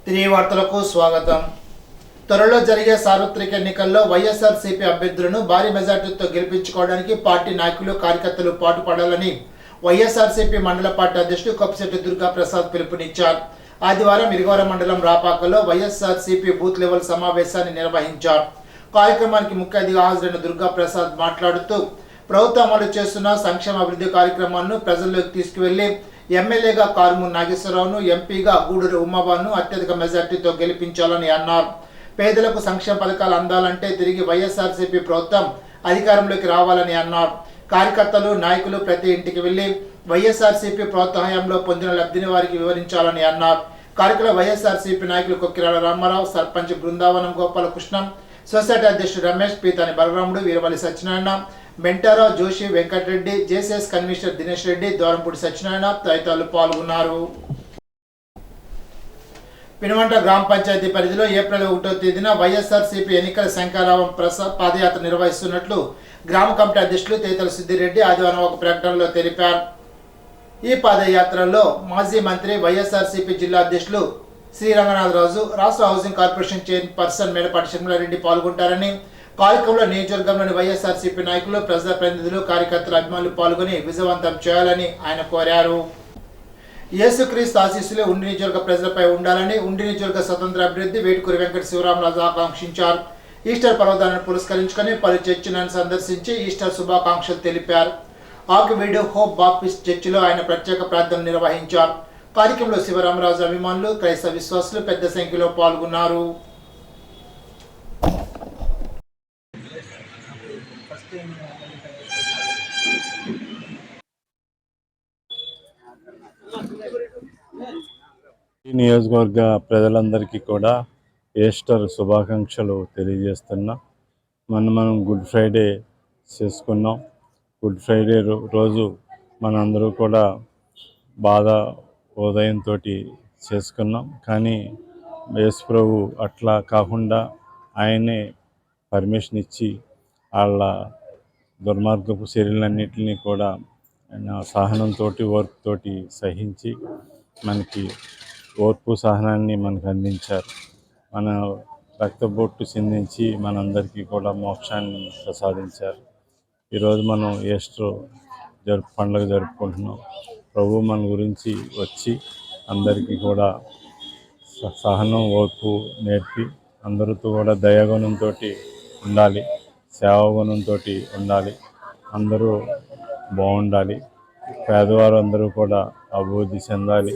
తిరిగి వార్తలకు స్వాగతం. త్వరలో జరిగే సార్వత్రిక ఎన్నికల్లో వైఎస్ఆర్సీపీ అభ్యర్థులను భారీ మెజార్టీతో గెలిపించుకోవడానికి పార్టీ నాయకులు కార్యకర్తలు పాటుపడాలని వైఎస్ఆర్సీపీ మండల పార్టీ అధ్యక్షుడు కొప్పిశెట్టి దుర్గా ప్రసాద్ పిలుపునిచ్చారు. ఆదివారం ఇరగవరం మండలం రాపాకలో వైఎస్ఆర్సీపీ బూత్ లెవెల్ సమావేశాన్ని నిర్వహించారు. కార్యక్రమానికి ముఖ్య అతిథిగా హాజరైన దుర్గా ప్రసాద్ మాట్లాడుతూ ప్రభుత్వం అమలు చేస్తున్న సంక్షేమ అభివృద్ధి కార్యక్రమాలను ప్రజల్లోకి తీసుకువెళ్లి ఎమ్మెల్యేగా కారుమూరి నాగేశ్వరరావును, ఎంపీగా గూడూరు ఉమాబాను అత్యధిక మెజార్టీతో గెలిపించాలని అన్నారు. పేదలకు సంక్షేమ పథకాలు అందాలంటే తిరిగి వైఎస్ఆర్సీపీ ప్రభుత్వం అధికారంలోకి రావాలని అన్నారు. కార్యకర్తలు, నాయకులు ప్రతి ఇంటికి వెళ్లి వైఎస్ఆర్సీపీ ప్రభుత్వ హయాంలో పొందిన లబ్ధిని వారికి వివరించాలని అన్నారు. కార్యక్రమంలో వైఎస్ఆర్సీపీ నాయకులు కొక్కిరాల రామారావు, సర్పంచ్ బృందావనం గోపాలకృష్ణం, సొసైటీ అధ్యక్షుడు రమేష్, పీతాని బలరాముడు, వీరవల్లి సత్యనారాయణ, మెంటారావు, జోషి, వెంకటరెడ్డి, జేసీఎస్ కన్వీనర్ దినేష్ రెడ్డి, ద్వారంపూడి సత్యనారాయణ తదితరులు పాల్గొన్నారు. పినవంట గ్రామ పంచాయతీ పరిధిలో ఏప్రిల్ 1వ తేదీన వైఎస్ఆర్సీపీ ఎన్నికల శంఖారావం పాదయాత్ర నిర్వహిస్తున్నట్లు గ్రామ కమిటీ అధ్యక్షులు తేతల సిద్దిరెడ్డి ఆదివారం ఒక ప్రకటనలో తెలిపారు. ఈ పాదయాత్రలో మాజీ మంత్రి, వైఎస్ఆర్సీపీ జిల్లా అధ్యక్షులు శ్రీరంగనాథరాజు, రాష్ట్ర housing corporation chairperson Medapati Sharmila Reddy పాల్గొంటారని, కార్యక్రమంలో నియోజకవర్గంలోని వైఎస్ఆర్సీపీ నాయకులు, ప్రజాప్రతినిధులు, కార్యకర్తలు, అభిమానులు పాల్గొని విజయవంతం చేయాలని ఆయన కోరారు. యేసుక్రీస్తు ఆశీస్సులు ఉండి నియోజకవర్గ ప్రజలపై ఉండాలని ఉండి నియోజకవర్గ స్వతంత్ర అభ్యర్థి వేటుకూరి వెంకట శివరామరాజు ఆకాంక్షించారు. ఈస్టర్ పర్వదాన్ని పురస్కరించుకొని పలు చర్చిలను సందర్శించి ఈస్టర్ శుభాకాంక్షలు తెలిపారు. ఆకివీడు హోప్ బాప్టిస్ట్ చర్చిలో ఆయన ప్రత్యేక ప్రార్థన నిర్వహించారు. కార్యక్రమంలో శివరామరాజు అభిమానులు, క్రైస్తవ విశ్వాసులు పెద్ద సంఖ్యలో పాల్గొన్నారు. ఈ నియోజకవర్గ ప్రజలందరికీ కూడా ఈస్టర్ శుభాకాంక్షలు తెలియజేస్తున్నా. మనం గుడ్ ఫ్రైడే చేసుకున్నాం. గుడ్ ఫ్రైడే రోజు మనందరూ కూడా బాధ ఉదయంతో చేసుకున్నాం. కానీ యేసు ప్రభు అట్లా కాకుండా ఆయనే పర్మిషన్ ఇచ్చి వాళ్ళ దుర్మార్గపు చర్యలన్నింటినీ కూడా సహనంతో, ఓర్పుతోటి సహించి మనకి ఓర్పు సహనాన్ని మనకు అందించారు. మన రక్తబొట్టు చిందించి మనందరికీ కూడా మోక్షాన్ని ప్రసాదించారు. ఈరోజు మనం ఈస్టర్ పండుగ జరుపుకుంటున్నాం. ప్రభు మన గురించి వచ్చి అందరికీ కూడా సహనం, ఓర్పు నేర్పి అందరితో కూడా దయాగుణంతో ఉండాలి, సేవాగుణంతో ఉండాలి, అందరూ బాగుండాలి, పేదవారు అందరూ కూడా అభివృద్ధి చెందాలి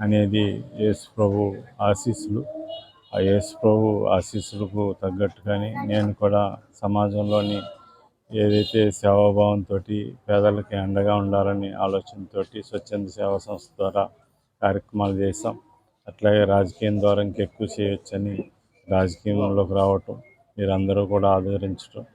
అనేది యేసు ప్రభు ఆశీస్సులు. ఆ యేసు ప్రభు ఆశీస్సులకు తగ్గట్టుగానే నేను కూడా సమాజంలోని ఏదైతే సేవాభావంతో పేదలకి అండగా ఉండాలని ఆలోచనతో స్వచ్ఛంద సేవా సంస్థ ద్వారా కార్యక్రమాలు చేశాం. అట్లాగే రాజకీయం ద్వారా ఇంకెక్కువ చేయొచ్చని రాజకీయంలోకి రావటం, మీరందరూ కూడా ఆదరించడం.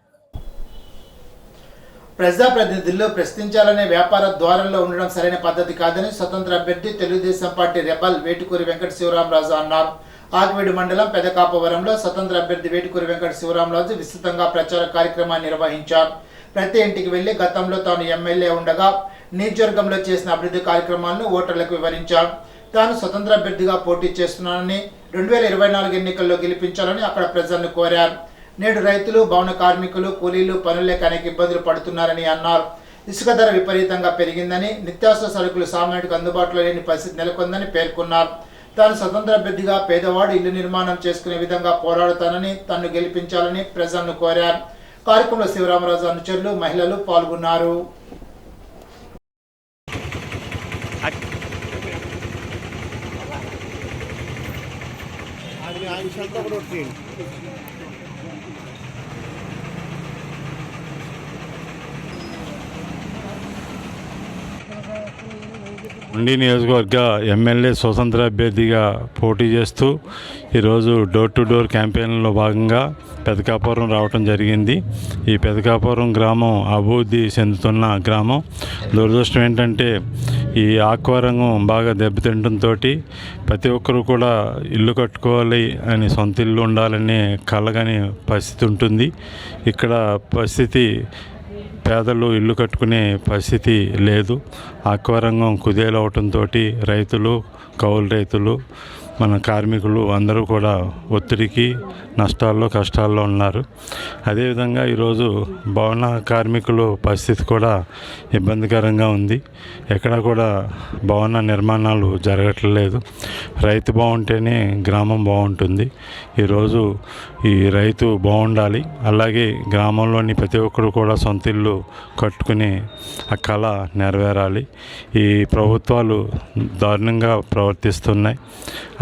ప్రజాప్రతినిధుల్లో ప్రశ్నించాలనే వ్యాపార ద్వారంలో ఉండడం సరైన పద్ధతి కాదని స్వతంత్ర అభ్యర్థి, తెలుగుదేశం పార్టీ రెబల్ వేటుకూరి వెంకట శివరామరాజు అన్నారు. ఆకివీడు మండలం పెదకాపవరంలో స్వతంత్ర అభ్యర్థి వేటుకూరి వెంకట శివరామరాజు విస్తృతంగా ప్రచార కార్యక్రమాన్ని నిర్వహించారు. ప్రతి ఇంటికి వెళ్లి గతంలో తాను ఎమ్మెల్యే ఉండగా నియోజకవర్గంలో చేసిన అభివృద్ధి కార్యక్రమాలను ఓటర్లకు వివరించారు. తాను స్వతంత్ర అభ్యర్థిగా పోటీ చేస్తున్నానని, 2024 ఎన్నికల్లో గెలిపించాలని అక్కడ ప్రజలను కోరారు. నేడు రైతులు, భవన కార్మికులు, కూలీలు పనులు లేక అనేక ఇబ్బందులు పడుతున్నారని అన్నారు. ఇసుక ధర విపరీతంగా పెరిగిందని, నిత్యావసర సరుకులు సామాన్యుడికి అందుబాటులో లేని పరిస్థితి నెలకొందని పేర్కొన్నారు. తాను స్వతంత్ర అభ్యర్థిగా పేదవాడు ఇల్లు నిర్మాణం చేసుకునే విధంగా పోరాడుతానని, తనను గెలిపించాలని ప్రజలను కోరారు. కార్యక్రమంలో శివరామరాజు అనుచరులు, మహిళలు పాల్గొన్నారు. ఉండి నియోజకవర్గ ఎమ్మెల్యే స్వతంత్ర అభ్యర్థిగా పోటీ చేస్తూ ఈరోజు డోర్ టు డోర్ క్యాంపెయిన్లో భాగంగా పెదకాపురం రావటం జరిగింది. ఈ పెదకాపురం గ్రామం అభివృద్ధి చెందుతున్న గ్రామం. దురదృష్టం ఏంటంటే ఈ ఆక్వా రంగం బాగా దెబ్బతింటంతో ప్రతి ఒక్కరూ కూడా ఇల్లు కట్టుకోవాలి అని, సొంత ఇల్లు ఉండాలనే కలగని పరిస్థితి ఉంటుంది. ఇక్కడ పరిస్థితి పేదలు ఇల్లు కట్టుకునే పరిస్థితి లేదు. ఆక్వా రంగం కుదేలవటంతో రైతులు, కౌలు రైతులు, మన కార్మికులు అందరూ కూడా ఒత్తిడికి, నష్టాల్లో, కష్టాల్లో ఉన్నారు. అదేవిధంగా ఈరోజు భవన కార్మికుల పరిస్థితి కూడా ఇబ్బందికరంగా ఉంది. ఎక్కడ కూడా భవన నిర్మాణాలు జరగట్లేదు. రైతు బాగుంటేనే గ్రామం బాగుంటుంది. ఈరోజు ఈ రైతు బాగుండాలి, అలాగే గ్రామంలోని ప్రతి ఒక్కరు కూడా సొంత ఇల్లు కట్టుకుని ఆ కళ నెరవేరాలి. ఈ ప్రభుత్వాలు దారుణంగా ప్రవర్తిస్తున్నాయి.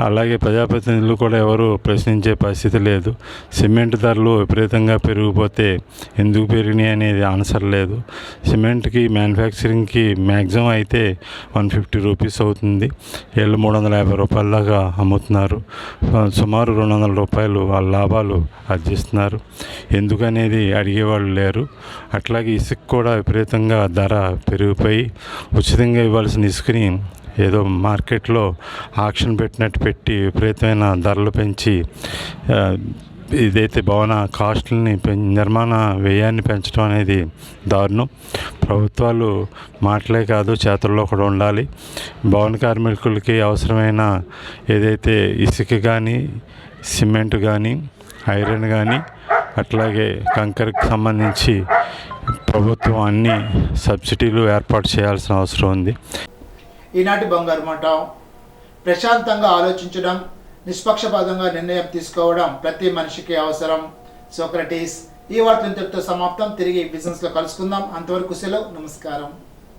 అలాగే ప్రజాప్రతినిధులు కూడా ఎవరు ప్రశ్నించే పరిస్థితి లేదు. సిమెంట్ ధరలు విపరీతంగా పెరిగిపోతే ఎందుకు పెరిగినాయి అనేది ఆన్సర్ లేదు. సిమెంట్కి మ్యానుఫ్యాక్చరింగ్కి మ్యాక్సిమం అయితే 150 రూపీస్ అవుతుంది. వీళ్ళు 350 రూపాయల దాకా అమ్ముతున్నారు. సుమారు 200 రూపాయలు వాళ్ళ లాభాలు ఆర్జిస్తున్నారు. ఎందుకనేది అడిగేవాళ్ళు లేరు. అట్లాగే ఇసుక కూడా విపరీతంగా ధర పెరిగిపోయి ఉచితంగా ఇవ్వాల్సిన ఇసుకని ఏదో మార్కెట్లో ఆక్షన్ పెట్టినట్టు పెట్టి విపరీతమైన ధరలు పెంచి ఇదైతే భవన కాస్ట్ని నిర్మాణ వ్యయాన్ని పెంచడం అనేది దారుణం. ప్రభుత్వాలు మాటలే కాదు, చేతుల్లో కూడా ఉండాలి. భవన కార్మికులకి అవసరమైన ఏదైతే ఇసుక కానీ, సిమెంట్ కానీ, ఐరన్ కానీ, అట్లాగే కంకర్కి సంబంధించి ప్రభుత్వం అన్ని సబ్సిడీలు ఏర్పాటు చేయాల్సిన అవసరం ఉంది. ఈనాటి బంగారు మాట. ప్రశాంతంగా ఆలోచించడం, నిష్పక్షపాతంగా నిర్ణయం తీసుకోవడం ప్రతి మనిషికి అవసరం. సోక్రటీస్. ఈ వార్తలు ఇంతటితో సమాప్తం. తిరిగి బిజినెస్లో కలుసుకుందాం. అంతవరకు సెలవు. నమస్కారం.